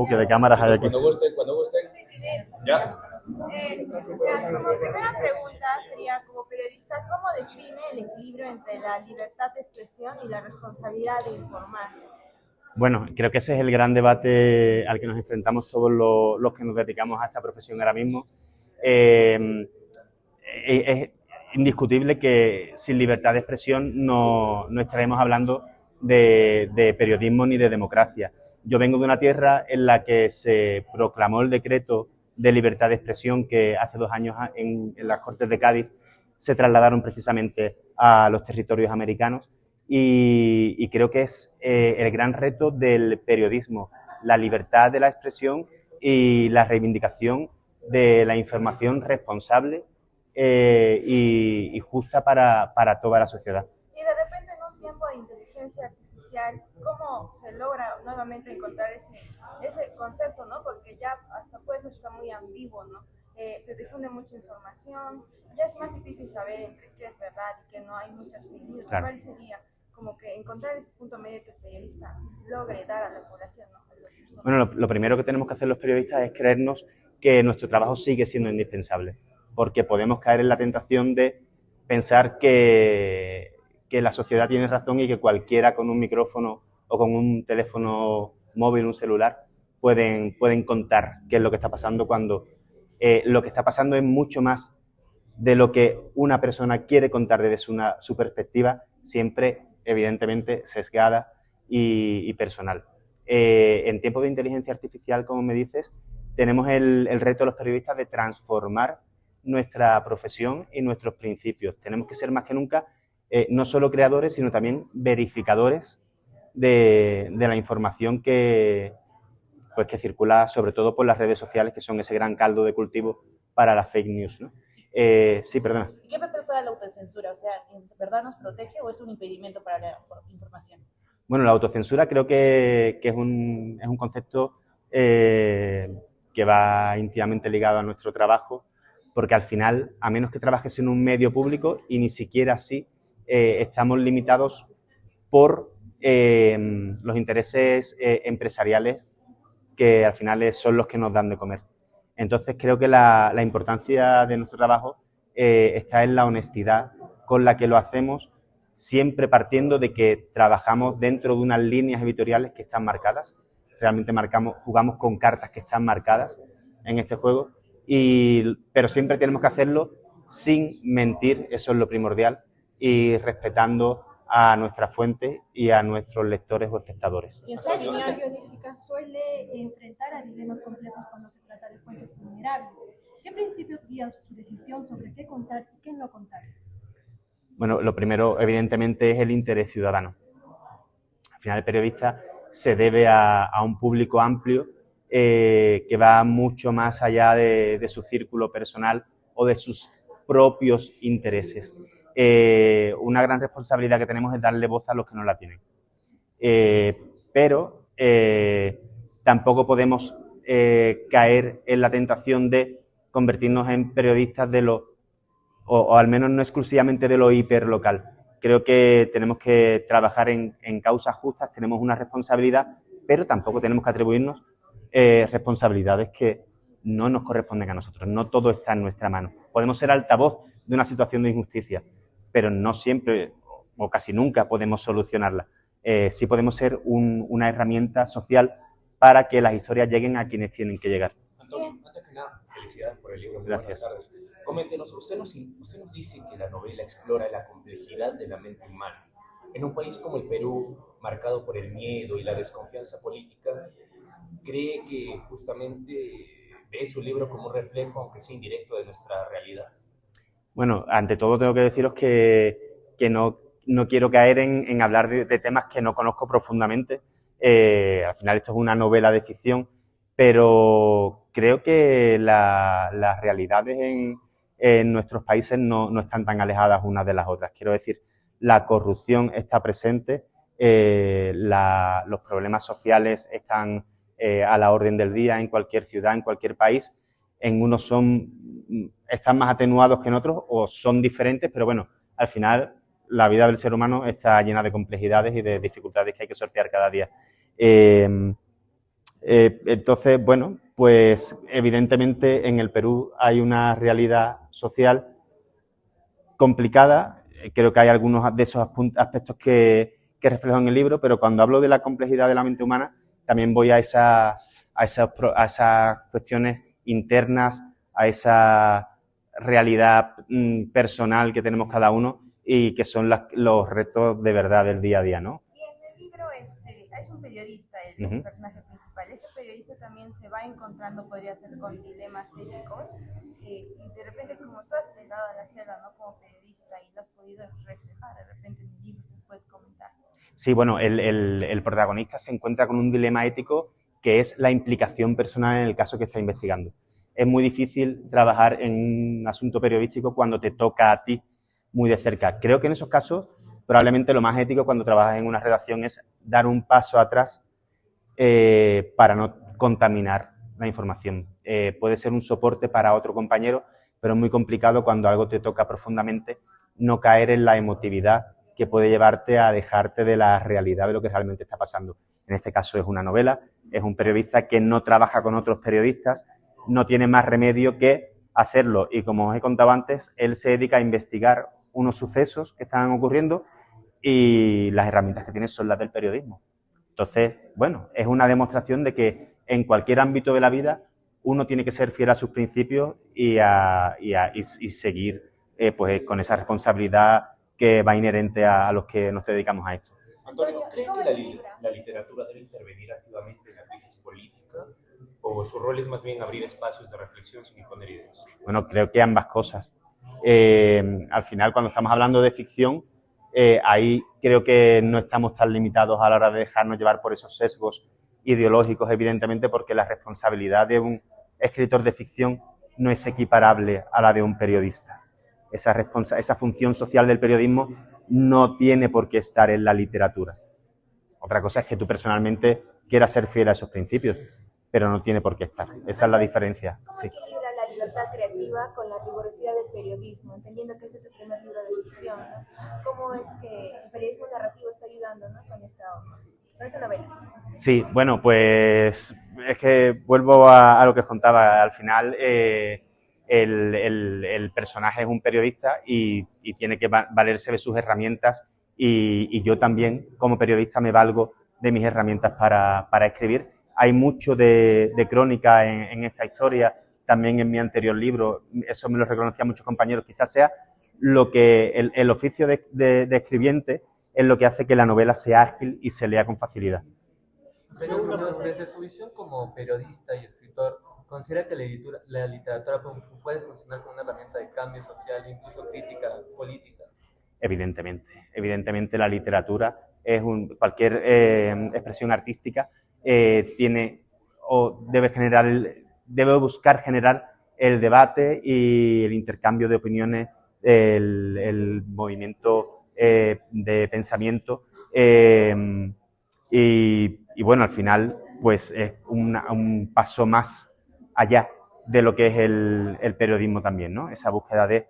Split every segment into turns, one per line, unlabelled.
Que de cámaras hay aquí.
Cuando gusten. ¿Ya?
Como primera pregunta sería, como periodista, ¿cómo define el equilibrio entre la libertad de expresión y la responsabilidad de informar?
Bueno, creo que ese es el gran debate al que nos enfrentamos todos los que nos dedicamos a esta profesión ahora mismo. Es indiscutible que sin libertad de expresión no estaremos hablando de periodismo ni de democracia. Yo vengo de una tierra en la que se proclamó el decreto de libertad de expresión que hace 2 años en las Cortes de Cádiz se trasladaron precisamente a los territorios americanos y creo que es el gran reto del periodismo, la libertad de la expresión y la reivindicación de la información responsable y justa para toda la sociedad.
Y de repente en un tiempo de inteligencia artificial, ¿cómo se logra nuevamente encontrar ese concepto, ¿no? Porque ya hasta pues está muy ambiguo, ¿no? Se difunde mucha información, ya es más difícil saber entre qué es verdad y qué no, hay muchas fake news. Claro. ¿Cuál sería como que encontrar ese punto medio que el periodista logre dar a la población, ¿no?
Bueno, lo primero que tenemos que hacer los periodistas es creernos que nuestro trabajo sigue siendo indispensable, porque podemos caer en la tentación de pensar que la sociedad tiene razón y que cualquiera con un micrófono o con un teléfono móvil, un celular, pueden contar qué es lo que está pasando cuando lo que está pasando es mucho más de lo que una persona quiere contar desde su perspectiva, siempre evidentemente sesgada y personal. En tiempos de inteligencia artificial, como me dices, tenemos el reto de los periodistas de transformar nuestra profesión y nuestros principios. Tenemos que ser más que nunca no solo creadores, sino también verificadores de la información que circula sobre todo por las redes sociales, que son ese gran caldo de cultivo para las fake news, ¿no? Sí, perdona.
¿Y qué papel juega la autocensura? O sea, ¿en verdad nos protege o es un impedimento para la información?
Bueno, la autocensura creo que es un concepto que va íntimamente ligado a nuestro trabajo, porque al final, a menos que trabajes en un medio público, y ni siquiera así, estamos limitados por los intereses empresariales que al final son los que nos dan de comer. Entonces creo que la importancia de nuestro trabajo está en la honestidad con la que lo hacemos, siempre partiendo de que trabajamos dentro de unas líneas editoriales que están marcadas. Realmente jugamos con cartas que están marcadas en este juego, pero siempre tenemos que hacerlo sin mentir, eso es lo primordial, y respetando a nuestra fuente y a nuestros lectores o espectadores.
Y en su línea periodística suele enfrentar a dilemas complejos cuando se trata de fuentes vulnerables. ¿Qué principios guían su decisión sobre qué contar y qué no contar?
Bueno, lo primero, evidentemente, es el interés ciudadano. Al final, el periodista se debe a un público amplio que va mucho más allá de su círculo personal o de sus propios intereses. Una gran responsabilidad que tenemos es darle voz a los que no la tienen. Pero tampoco podemos caer en la tentación de convertirnos en periodistas o al menos no exclusivamente de lo hiperlocal. Creo que tenemos que trabajar en causas justas, tenemos una responsabilidad, pero tampoco tenemos que atribuirnos responsabilidades que no nos corresponden a nosotros. No todo está en nuestra mano. Podemos ser altavoz de una situación de injusticia, pero no siempre o casi nunca podemos solucionarla. Sí podemos ser una herramienta social para que las historias lleguen a quienes tienen que llegar.
Antonio, antes que nada, felicidades por el libro.
Gracias.
Buenas tardes. Coméntenos, usted nos dice que la novela explora la complejidad de la mente humana. En un país como el Perú, marcado por el miedo y la desconfianza política, ¿cree que justamente ve su libro como un reflejo, aunque sea indirecto, de nuestra realidad?
Bueno, ante todo tengo que deciros que no quiero caer en hablar de temas que no conozco profundamente. Al final esto es una novela de ficción, pero creo que las realidades en nuestros países no están tan alejadas unas de las otras. Quiero decir, la corrupción está presente, los problemas sociales están a la orden del día en cualquier ciudad, en cualquier país. En unos están más atenuados que en otros o son diferentes, pero bueno, al final la vida del ser humano está llena de complejidades y de dificultades que hay que sortear cada día. Entonces, bueno, pues evidentemente en el Perú hay una realidad social complicada. Creo que hay algunos de esos aspectos que reflejo en el libro, pero cuando hablo de la complejidad de la mente humana, también voy a esas cuestiones internas, a esa realidad personal que tenemos cada uno y que son los retos de verdad del día a día, ¿no?
Y en el libro es un periodista el personaje principal. Este periodista también se va encontrando, podría ser, con dilemas éticos y de repente, como tú has llegado a la selva, ¿no? Como periodista y lo has podido reflejar de repente en el libro, si nos puedes comentar.
Sí, bueno, el protagonista se encuentra con un dilema ético que es la implicación personal en el caso que está investigando. Es muy difícil trabajar en un asunto periodístico cuando te toca a ti muy de cerca. Creo que en esos casos probablemente lo más ético cuando trabajas en una redacción es dar un paso atrás para no contaminar la información. Puede ser un soporte para otro compañero, pero es muy complicado cuando algo te toca profundamente no caer en la emotividad que puede llevarte a dejarte de la realidad de lo que realmente está pasando. En este caso es una novela, es un periodista que no trabaja con otros periodistas, no tiene más remedio que hacerlo y, como os he contado antes, él se dedica a investigar unos sucesos que están ocurriendo y las herramientas que tiene son las del periodismo. Entonces, bueno, es una demostración de que en cualquier ámbito de la vida uno tiene que ser fiel a sus principios y seguir pues con esa responsabilidad que va inherente a los que nos dedicamos a esto.
Antonio, ¿cree que la literatura debe intervenir activamente en la crisis política o su rol es más bien abrir espacios de reflexión sin imponer ideas?
Bueno, creo que ambas cosas. Al final, cuando estamos hablando de ficción, ahí creo que no estamos tan limitados a la hora de dejarnos llevar por esos sesgos ideológicos, evidentemente, porque la responsabilidad de un escritor de ficción no es equiparable a la de un periodista. Esa función social del periodismo no tiene por qué estar en la literatura. Otra cosa es que tú personalmente quieras ser fiel a esos principios, pero no tiene por qué estar. Esa es la diferencia.
¿Cómo
Sí.
equilibra la libertad creativa con la rigurosidad del periodismo? Entendiendo que este es el primer libro de ficción, ¿no? ¿Cómo es que el periodismo narrativo está ayudando, ¿no? con esta novela?
Sí, bueno, pues es que vuelvo a lo que os contaba. Al final, el personaje es un periodista y tiene que valerse de sus herramientas y yo también, como periodista, me valgo de mis herramientas para escribir. Hay mucho de crónica en esta historia, también en mi anterior libro, eso me lo reconocían muchos compañeros. Quizás sea lo que el oficio de escribiente es lo que hace que la novela sea ágil y se lea con facilidad.
Señor Muñoz, desde su visión como periodista y escritor, ¿considera que la literatura puede funcionar como una herramienta de cambio social e incluso crítica política?
Evidentemente la literatura es cualquier expresión artística tiene o debe buscar generar el debate y el intercambio de opiniones, el movimiento de pensamiento y bueno, al final pues es un paso más allá de lo que es el periodismo también, ¿no? Esa búsqueda de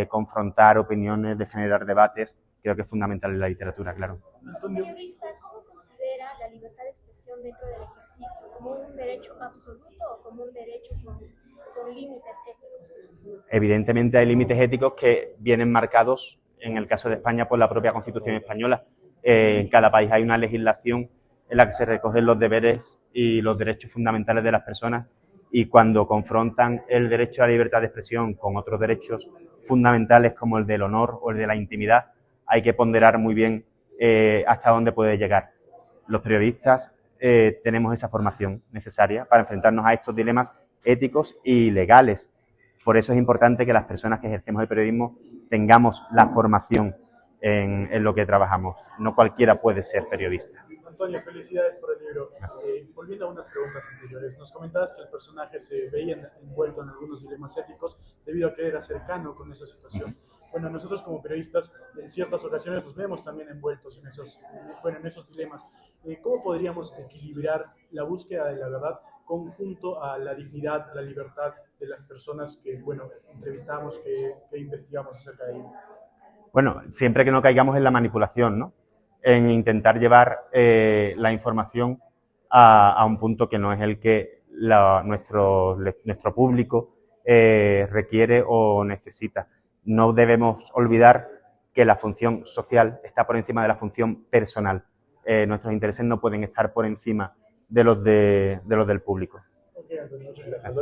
confrontar opiniones, de generar debates, creo que es fundamental en la literatura, claro.
Como periodista, ¿cómo considera la libertad de expresión dentro del ejercicio? ¿Como un derecho absoluto o como un derecho con límites éticos?
Evidentemente hay límites éticos que vienen marcados, en el caso de España, por la propia Constitución española. En cada país hay una legislación en la que se recogen los deberes y los derechos fundamentales de las personas y cuando confrontan el derecho a la libertad de expresión con otros derechos fundamentales como el del honor o el de la intimidad, hay que ponderar muy bien hasta dónde puede llegar. Los periodistas tenemos esa formación necesaria para enfrentarnos a estos dilemas éticos y legales. Por eso es importante que las personas que ejercemos el periodismo tengamos la formación en lo que trabajamos. No cualquiera puede ser periodista.
Antonio, felicidades por el libro. Volviendo a unas preguntas anteriores, nos comentabas que el personaje se veía envuelto en algunos dilemas éticos debido a que era cercano con esa situación. Bueno, nosotros como periodistas en ciertas ocasiones nos vemos también envueltos en esos dilemas. ¿Cómo podríamos equilibrar la búsqueda de la verdad conjunto a la dignidad, a la libertad de las personas que, bueno, entrevistamos, que investigamos acerca de ello?
Bueno, siempre que no caigamos en la manipulación, ¿no? En intentar llevar la información a un punto que no es el que nuestro público requiere o necesita. No debemos olvidar que la función social está por encima de la función personal. Nuestros intereses no pueden estar por encima de los del público.
Ok, Antonio, muchas gracias.